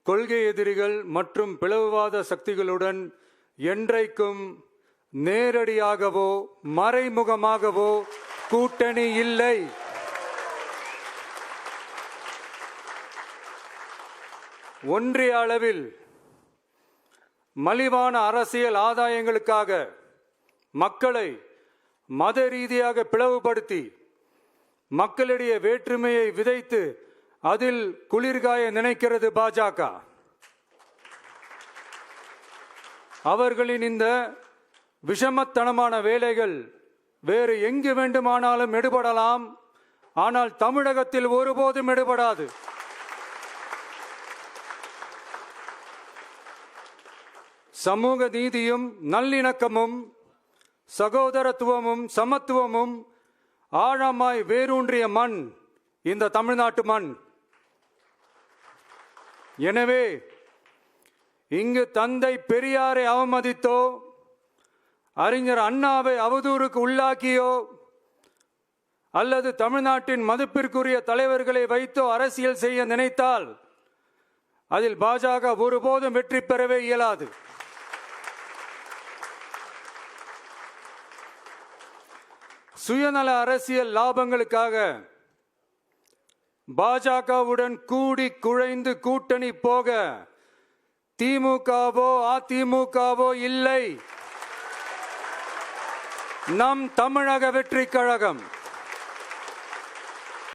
கொள்கை எதிரிகள் மற்றும் பிளவுவாத சக்திகளுடன் என்றைக்கும் நேரடியாகவோ மறைமுகமாகவோ கூட்டணி இல்லை. ஒன்றிய அளவில் மலிவான அரசியல் ஆதாயங்களுக்காக மக்களை மத ரீதியாக பிளவுபடுத்தி மக்களிடையே வேற்றுமையை விதைத்து அதில் குளிர்காய நினைக்கிறது பாஜக. அவர்களின் இந்த விஷமத்தனமான வேலைகள் வேறு எங்கு வேண்டுமானாலும் எடுபடலாம், ஆனால் தமிழகத்தில் ஒருபோதும் எடுபடாது. சமூக நீதியும் நல்லிணக்கமும் சகோதரத்துவமும் சமத்துவமும் ஆழமாய் வேரூன்றிய மண் இந்த தமிழ்நாட்டு மண். எனவே இங்கு தந்தை பெரியாரை அவமதித்தோ அறிஞர் அண்ணாவை அவதூறுக்கு உள்ளாக்கியோ அல்லது தமிழ்நாட்டின் மதிப்பிற்குரிய தலைவர்களை வைத்தோ அரசியல் செய்ய நினைத்தால் அதில் பாஜக ஒருபோதும் வெற்றி பெறவே இயலாது. சுயநல அரசியல் லாபங்களுக்காக பாஜகவுடன் கூடி குழைந்து கூட்டணி போக திமுகவோ அதிமுகவோ இல்லை. நம் தமிழக வெற்றி கழகம்